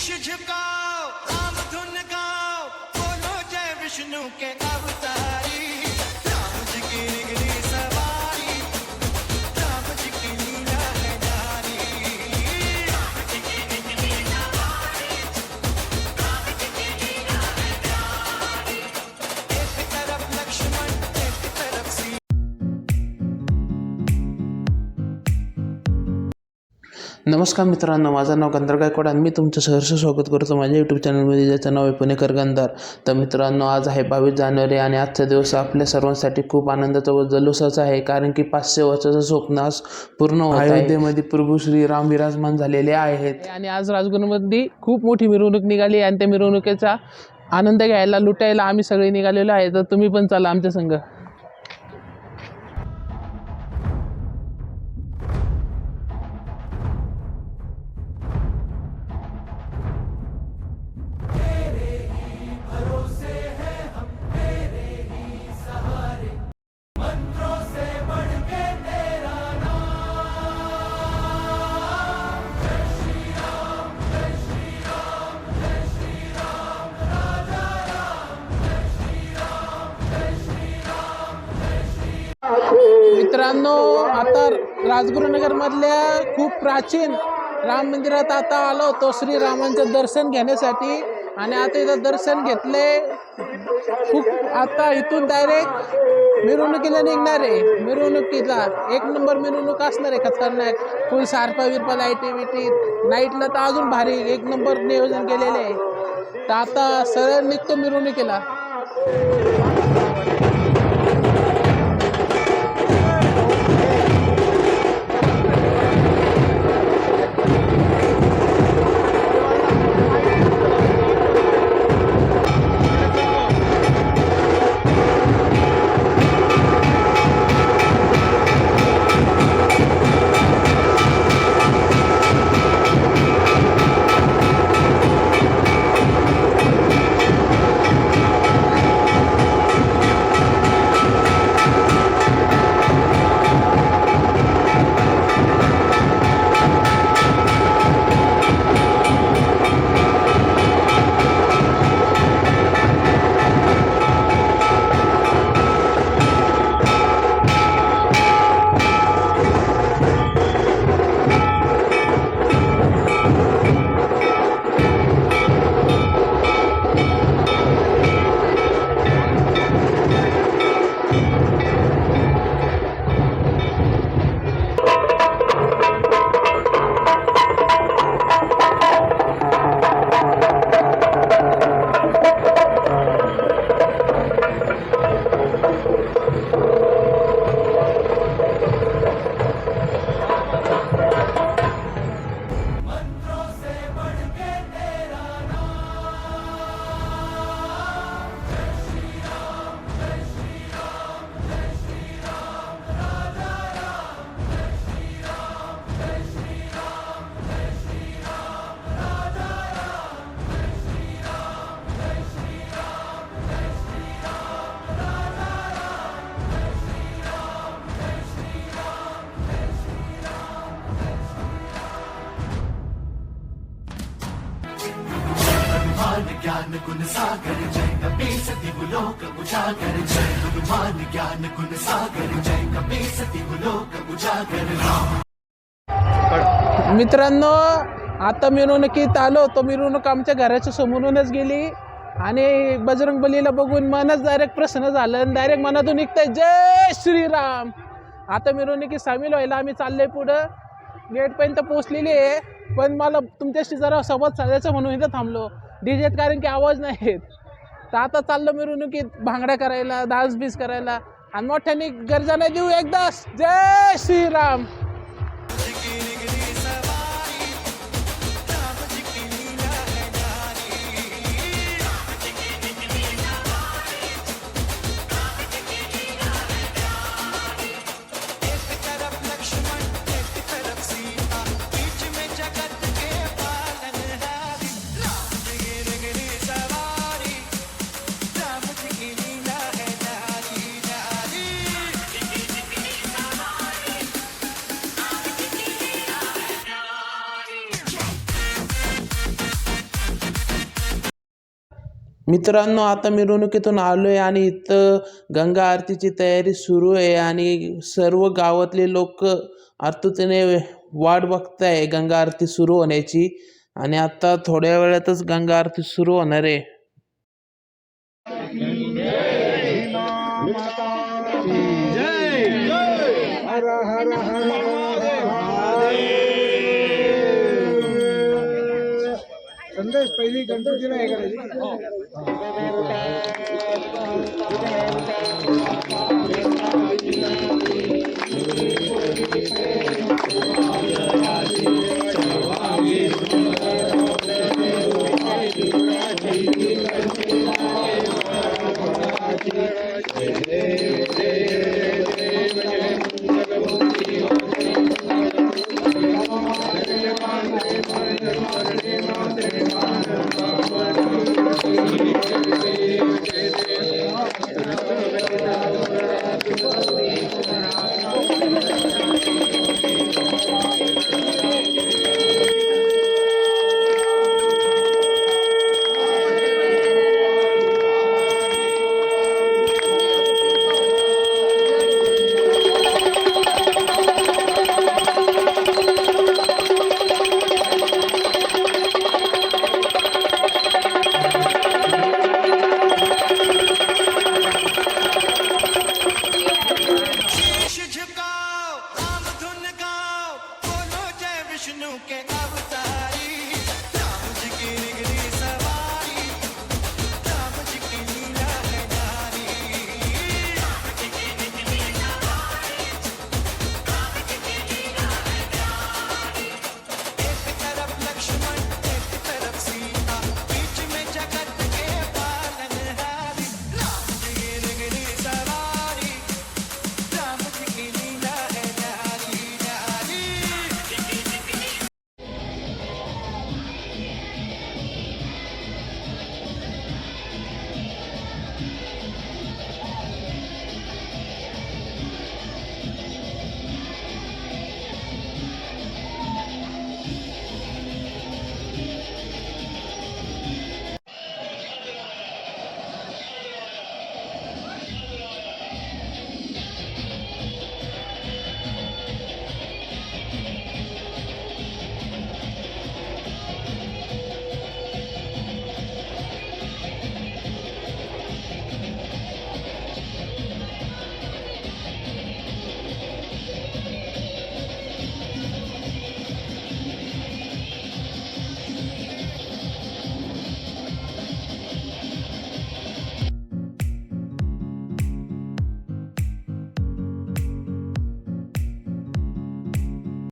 शीश झुकाओ राम धुन गाओ बोलो जय विष्णु के अवतारी राम जी की निगली सवारी राम जी की लीला है जारी राम जी की निगली सवारी राम जी की लीला है जारी एक तरफ लक्ष्मण एक तरफ सीता। नमस्कार मित्रांनो, माझं नाव गंधर्व गायकवाड आणि मी तुमचं सहर्ष स्वागत करतो माझ्या यूट्यूब चॅनलमध्ये, ज्याचं नाव आहे पुणेकर गंधार. तर मित्रांनो, आज आहे 22 जानेवारी आणि आजचा दिवस आपल्या सर्वांसाठी खूप आनंदाचा व जल्लोषाचा आहे, कारण की 500 वर्षाचं स्वप्न आज पूर्ण होत आहे. अयोध्येमध्ये प्रभू श्रीराम विराजमान झालेले आहेत आणि आज राजगुरूमध्ये खूप मोठी मिरवणूक निघाली आणि त्या मिरवणुकीचा आनंद घ्यायला, लुटायला आम्ही सगळे निघालेलो आहे. तर तुम्ही पण चला आमच्या संग. मित्रांनो, आता राजगुरुनगरमधल्या खूप प्राचीन राम मंदिरात आता आलो होतो श्रीरामांचं दर्शन घेण्यासाठी आणि आता इथं दर्शन घेतले. खूप आता इथून डायरेक्ट मिरवणुकीला निघणार आहे. मिरवणुकीला एक नंबर मिरवणूक असणार आहे, खतरनाक. फुल सारपा विरपा लाईटी बिटी, नाईटला तर अजून भारी एक नंबर नियोजन केलेले आहे. तर आता सरळ निघतो मिरवणुकीला. ज्ञान गुण सागर जय कपीस दिवलोक उजागर जय हनुमान ज्ञान गुण सागर जय कपीस दिवलोक उजागर राम. मित्रांनो, आता मिरवणुकीत आलो. तो मिरवणूक आमच्या घराच्या समोरूनच गेली आणि बजरंगबलीला बघून मनच डायरेक्ट प्रसन्न झालं आणि डायरेक्ट मनातून निघतंय जय श्रीराम. आता मिरवणुकीत सामील व्हायला आम्ही चाललोय पुढं. गेटपर्यंत पोहोचलेली आहे, पण मला तुमच्याशी जरा संवाद साधायचा म्हणून इथं थांबलो. डीजेत कारण की आवाज नाही येत. तर आता चाललो मिरवणुकीत भांगड्या करायला, डान्स बीस करायला आणि मोठ्याने गर्जना देऊ एकदाच जय श्रीराम. मित्रांनो, आता मिरवणुकीतून आलोय आणि इथं गंगा आरतीची तयारी सुरू आहे आणि सर्व गावातले लोक आतुरतेने वाट बघताय गंगा आरती सुरू होण्याची. आणि आता थोड्या वेळातच गंगा आरती सुरू होणार आहे. संदेश पहिली गणपतीला हे करायची.